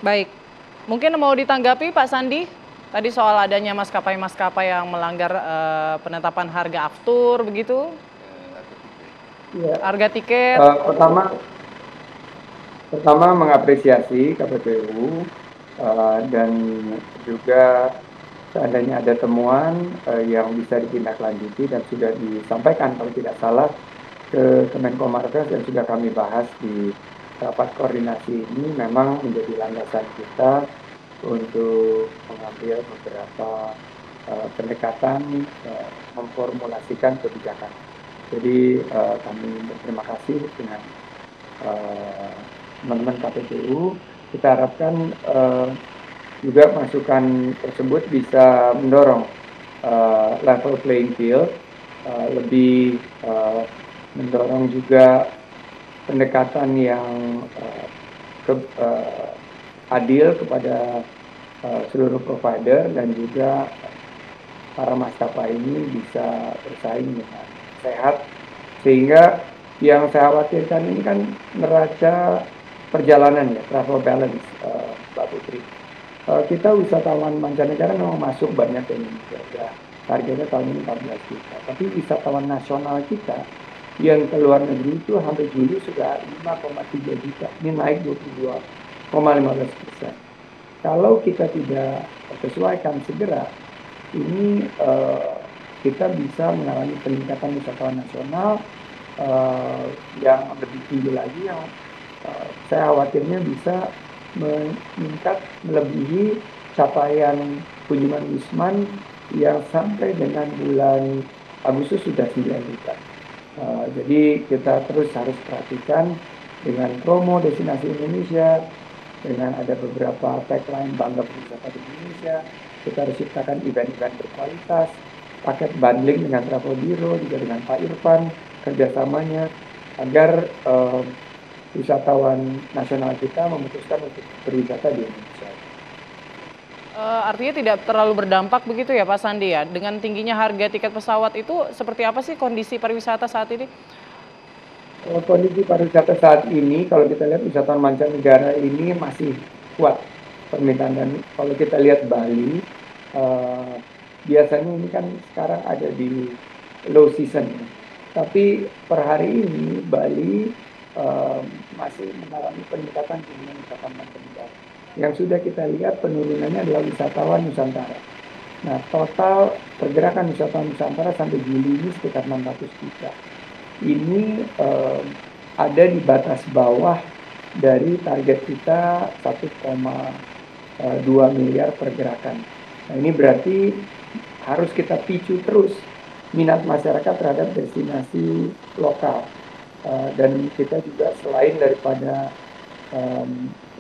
Baik, mungkin mau ditanggapi Pak Sandi, tadi soal adanya maskapai-maskapai yang melanggar penetapan harga aftur begitu, Ya, harga tiket. pertama pertama mengapresiasi KPPU dan juga seandainya ada temuan yang bisa ditindaklanjuti dan sudah disampaikan kalau tidak salah ke Kemenko Marves dan sudah kami bahas di rapat koordinasi ini memang menjadi landasan kita untuk mengambil beberapa pendekatan memformulasikan kebijakan. Jadi kami berterima kasih dengan teman-teman KPPU. Kita harapkan juga masukan tersebut bisa mendorong level playing field, lebih mendorong juga pendekatan yang adil kepada seluruh provider dan juga para maskapai ini bisa bersaing dengan sehat, sehingga yang saya khawatirkan ini kan neraca perjalanan ya, travel balance, Mbak Putri. Kita wisatawan mancanegara memang masuk banyak ke Indonesia, ya, targetnya tahun ini 14 juta. Tapi wisatawan nasional kita yang ke luar negeri itu sampai Juli sudah 5,3 juta, ini naik 22,15%. Kalau kita tidak sesuaikan segera, ini kita bisa mengalami peningkatan wisatawan nasional yang lebih tinggi lagi, yang saya khawatirnya bisa meningkat melebihi capaian kunjungan Wisman yang sampai dengan bulan Agustus sudah 9 juta. Jadi kita terus harus perhatikan dengan promo destinasi Indonesia, dengan ada beberapa tagline bangga berwisata di Indonesia. Kita harus ciptakan event-event berkualitas, paket bundling dengan Travel Biro, juga dengan Pak Irfan, kerjasamanya, agar wisatawan nasional kita memutuskan untuk berwisata di Indonesia. Artinya tidak terlalu berdampak begitu ya Pak Sandi ya, dengan tingginya harga tiket pesawat itu seperti apa sih kondisi pariwisata saat ini? Kondisi pariwisata saat ini, kalau kita lihat wisatawan mancanegara ini masih kuat permintaan, dan kalau kita lihat Bali, biasanya ini kan sekarang ada di low season, tapi per hari ini Bali masih mengalami peningkatan jumlah wisatawan mancanegara. Yang sudah kita lihat penurunannya adalah wisatawan Nusantara. Nah, total pergerakan wisatawan Nusantara sampai Juli ini sekitar 600 juta. Ini ada di batas bawah dari target kita 1,2 miliar pergerakan. Nah, ini berarti harus kita picu terus minat masyarakat terhadap destinasi lokal. Dan kita juga selain daripada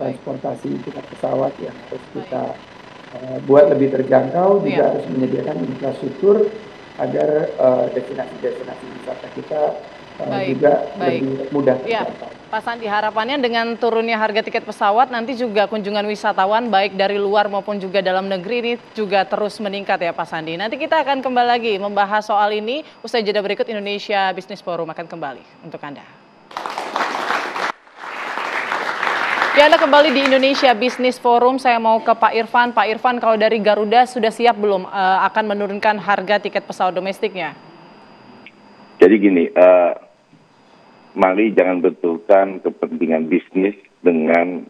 transportasi tiket pesawat yang harus kita buat lebih terjangkau, juga harus menyediakan infrastruktur agar destinasi-destinasi wisata kita juga lebih mudah terjangkau. Pak Sandi, harapannya dengan turunnya harga tiket pesawat nanti juga kunjungan wisatawan baik dari luar maupun juga dalam negeri ini juga terus meningkat ya Pak Sandi. Nanti kita akan kembali lagi membahas soal ini usai jeda berikut. Indonesia Business Forum akan kembali untuk Anda. Ya, Anda kembali di Indonesia Business Forum. Saya mau ke Pak Irfan. Pak Irfan, kalau dari Garuda sudah siap belum akan menurunkan harga tiket pesawat domestiknya? Jadi gini, mari jangan benturkan kepentingan bisnis dengan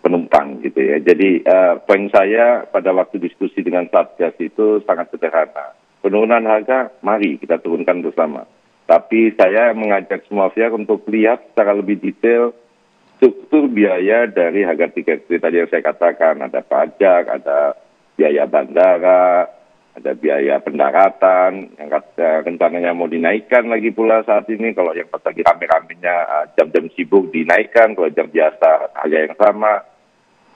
penumpang gitu ya. Jadi poin saya pada waktu diskusi dengan Satgas itu sangat sederhana. Penurunan harga, mari kita turunkan bersama. Tapi saya mengajak semua pihak untuk lihat secara lebih detail struktur biaya dari harga tiket. Seperti tadi yang saya katakan, ada pajak, ada biaya bandara, ada biaya pendaratan, yang rencananya mau dinaikkan lagi pula saat ini. Kalau yang pas lagi rame-ramenya jam-jam sibuk dinaikkan, kalau jam biasa harga yang sama,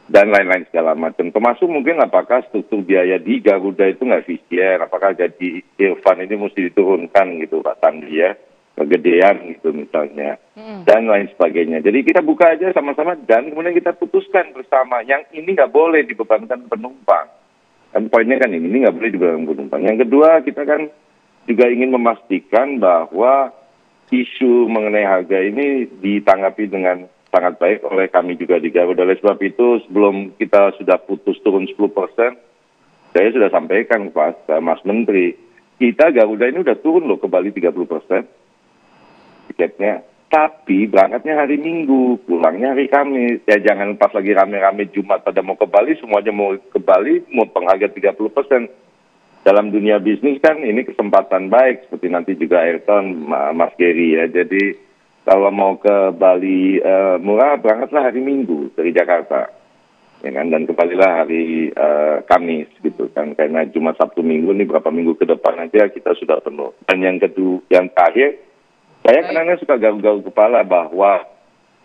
dan lain-lain segala macam. Termasuk mungkin apakah struktur biaya di Garuda itu nggak efisien, apakah gaji Irfan ini mesti diturunkan gitu Pak Sandi ya, kegedean gitu misalnya, dan lain sebagainya. Jadi kita buka aja sama-sama dan kemudian kita putuskan bersama, yang ini nggak boleh dibebankan penumpang. Kan poinnya kan ini nggak boleh dibebankan penumpang. Yang kedua, kita kan juga ingin memastikan bahwa isu mengenai harga ini ditanggapi dengan sangat baik oleh kami juga di Garuda. Oleh sebab itu sebelum kita sudah putus turun 10%, saya sudah sampaikan Pak Mas Menteri, kita Garuda ini udah turun loh ke Bali 30% tiketnya. Tapi berangkatnya hari Minggu, pulangnya hari Kamis. Ya jangan pas lagi rame-rame Jumat pada mau ke Bali, semuanya mau ke Bali, mau pengharga 30%. Dalam dunia bisnis kan ini kesempatan baik, seperti nanti juga Ayrton, Mas Gary ya. Jadi kalau mau ke Bali murah, berangkatlah hari Minggu dari Jakarta. Ya kan? Dan kembalilah hari Kamis gitu kan. Karena Jumat, Sabtu, Minggu, ini berapa minggu ke depan aja kita sudah penuh. Dan yang kedua, yang terakhir, saya kadang-kadang suka garuk-garuk kepala bahwa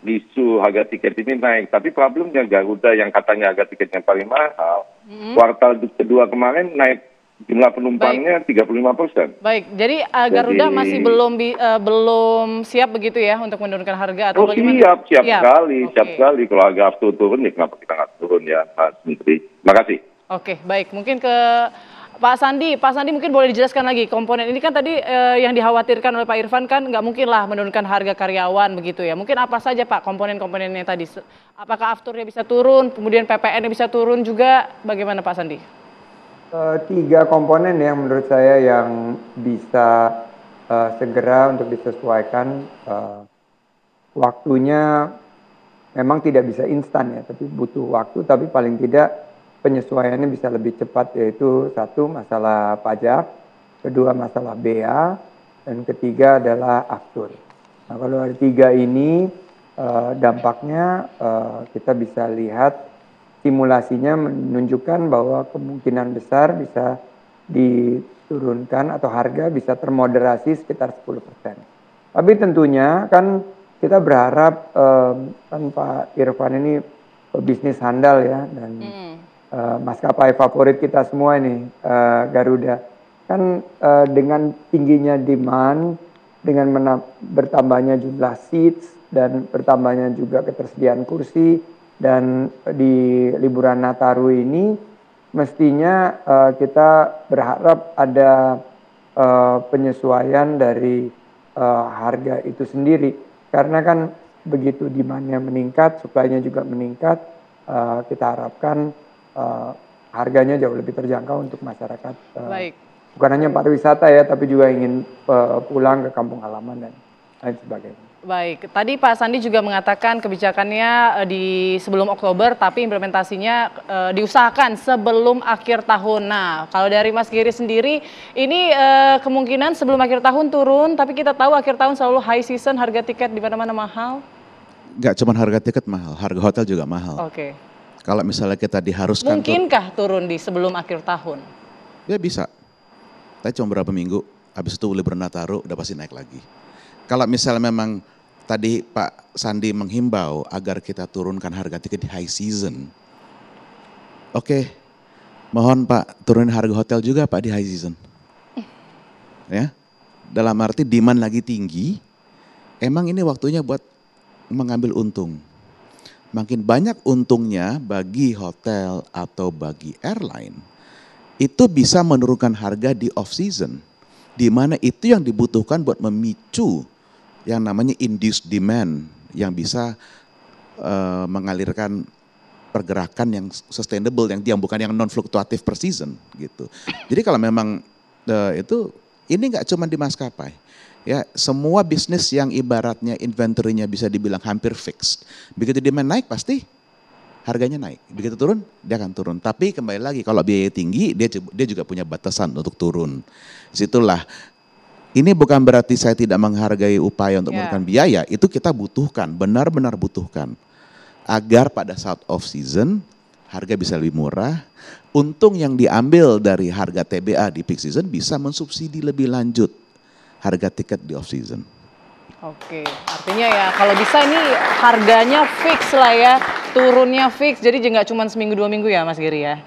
isu harga tiket ini naik. Tapi problemnya Garuda yang katanya harga tiketnya paling mahal, kuartal kedua kemarin naik jumlah penumpangnya 35%. Baik, jadi Garuda masih belum siap begitu ya untuk menurunkan harga atau bagaimana? Siap sekali. Kalau harga aftur turun, ya kenapa kita nggak turun ya Mas Menteri. Terima kasih. Oke, baik. Mungkin ke Pak Sandi mungkin boleh dijelaskan lagi komponen ini kan tadi yang dikhawatirkan oleh Pak Irfan kan nggak mungkin lah menurunkan harga karyawan begitu ya. Mungkin apa saja Pak komponen-komponennya tadi? Apakah afturnya bisa turun, kemudian PPN-nya bisa turun juga? Bagaimana Pak Sandi? 3 komponen yang menurut saya yang bisa segera untuk disesuaikan. Waktunya memang tidak bisa instan ya, tapi butuh waktu, tapi paling tidak penyesuaiannya bisa lebih cepat, yaitu 1 masalah pajak, 2 masalah bea, dan ketiga adalah aftur. Nah kalau dari 3 ini dampaknya kita bisa lihat simulasinya menunjukkan bahwa kemungkinan besar bisa diturunkan atau harga bisa termoderasi sekitar 10%. Tapi tentunya kan kita berharap kan Pak Irfan ini pebisnis handal ya, dan maskapai favorit kita semua ini Garuda kan dengan tingginya demand, dengan bertambahnya jumlah seats dan bertambahnya juga ketersediaan kursi, dan di liburan Nataru ini mestinya kita berharap ada penyesuaian dari harga itu sendiri, karena kan begitu demand-nya meningkat, supply-nya juga meningkat, kita harapkan harganya jauh lebih terjangkau untuk masyarakat. Baik. Bukan hanya pariwisata ya, tapi juga ingin pulang ke kampung halaman dan lain sebagainya. Baik, tadi Pak Sandi juga mengatakan kebijakannya di sebelum Oktober, tapi implementasinya diusahakan sebelum akhir tahun. Nah, kalau dari Mas Giri sendiri, ini kemungkinan sebelum akhir tahun turun, tapi kita tahu akhir tahun selalu high season, harga tiket di mana-mana mahal. Nggak cuma harga tiket mahal, harga hotel juga mahal. Oke. Kalau misalnya kita diharuskan mungkinkah turun di sebelum akhir tahun? Ya bisa. Tapi cuma berapa minggu, habis itu liburan Nataru udah pasti naik lagi. Kalau misalnya memang tadi Pak Sandi menghimbau agar kita turunkan harga tiket di high season. Oke, mohon Pak turunin harga hotel juga Pak di high season. Ya, dalam arti demand lagi tinggi, emang ini waktunya buat mengambil untung. Makin banyak untungnya bagi hotel atau bagi airline, itu bisa menurunkan harga di off season, di mana itu yang dibutuhkan buat memicu yang namanya induced demand yang bisa mengalirkan pergerakan yang sustainable, yang bukan yang non fluktuatif per season gitu. Jadi kalau memang itu ini nggak cuma di maskapai. Ya, semua bisnis yang ibaratnya inventory-nya bisa dibilang hampir fixed. Begitu demand naik pasti harganya naik. Begitu turun dia akan turun. Tapi kembali lagi kalau biaya tinggi dia juga punya batasan untuk turun. Situlah. Ini bukan berarti saya tidak menghargai upaya untuk menurunkan biaya. Itu kita butuhkan, benar-benar butuhkan. Agar pada saat off season harga bisa lebih murah. Untung yang diambil dari harga TBA di peak season bisa mensubsidi lebih lanjut harga tiket di off season. Oke, artinya ya kalau bisa ini harganya fix lah ya, turunnya fix, jadi nggak cuma seminggu 2 minggu ya Mas Giri ya?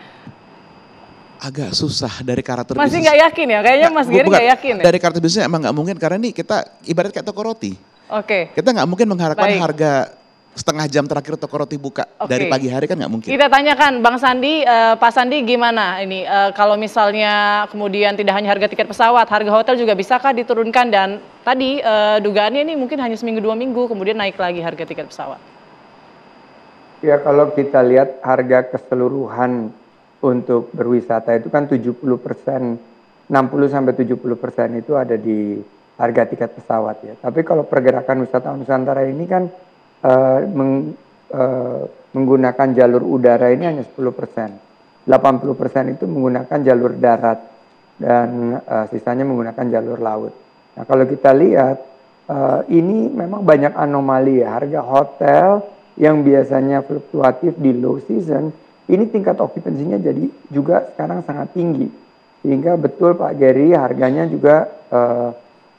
Agak susah dari karakter Masih bisnis. nggak yakin ya, kayaknya Mas Giri nggak yakin ya? Dari karakter bisnisnya emang nggak mungkin, karena ini kita ibarat kayak toko roti. Oke. Kita nggak mungkin mengharapkan harga setengah jam terakhir toko roti buka dari pagi hari, kan nggak mungkin. Kita tanyakan Bang Sandi, Pak Sandi gimana ini kalau misalnya kemudian tidak hanya harga tiket pesawat, harga hotel juga bisakah diturunkan, dan tadi dugaannya ini mungkin hanya seminggu 2 minggu kemudian naik lagi harga tiket pesawat. Ya kalau kita lihat harga keseluruhan untuk berwisata itu kan 70%, 60-70% itu ada di harga tiket pesawat ya. Tapi kalau pergerakan wisatawan Nusantara ini kan menggunakan jalur udara ini hanya 10%. 80% itu menggunakan jalur darat dan sisanya menggunakan jalur laut. Nah kalau kita lihat ini memang banyak anomali ya. Harga hotel yang biasanya fluktuatif di low season, ini tingkat okupansinya jadi juga sekarang sangat tinggi. Sehingga betul Pak Gary, harganya juga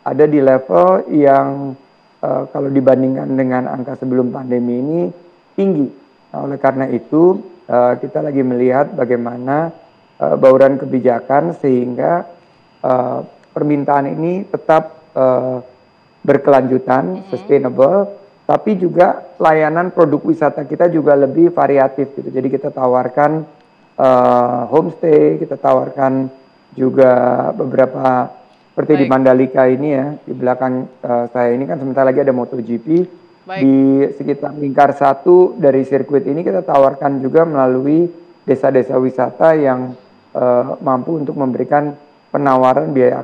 ada di level yang kalau dibandingkan dengan angka sebelum pandemi ini tinggi. Nah, oleh karena itu kita lagi melihat bagaimana bauran kebijakan sehingga permintaan ini tetap berkelanjutan, sustainable, tapi juga layanan produk wisata kita juga lebih variatif gitu. Jadi kita tawarkan homestay, kita tawarkan juga beberapa seperti di Mandalika ini ya, di belakang saya ini kan sebentar lagi ada MotoGP. Di sekitar lingkar 1 dari sirkuit ini kita tawarkan juga melalui desa-desa wisata yang mampu untuk memberikan penawaran biaya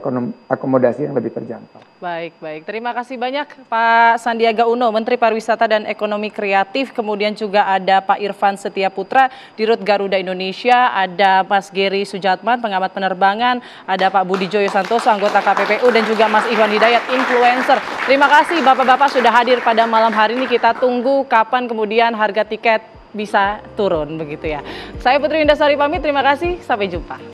akomodasi yang lebih terjangkau. Baik. Terima kasih banyak Pak Sandiaga Uno, Menteri Pariwisata dan Ekonomi Kreatif. Kemudian juga ada Pak Irfan Setiaputra, Dirut Garuda Indonesia. Ada Mas Gary Sujatman, pengamat penerbangan. Ada Pak Budi Joyo Santoso, anggota KPPU. Dan juga Mas Iwan Hidayat, influencer. Terima kasih Bapak-Bapak sudah hadir pada malam hari ini. Kita tunggu kapan kemudian harga tiket bisa turun begitu ya. Saya Putri Windasari pamit, terima kasih. Sampai jumpa.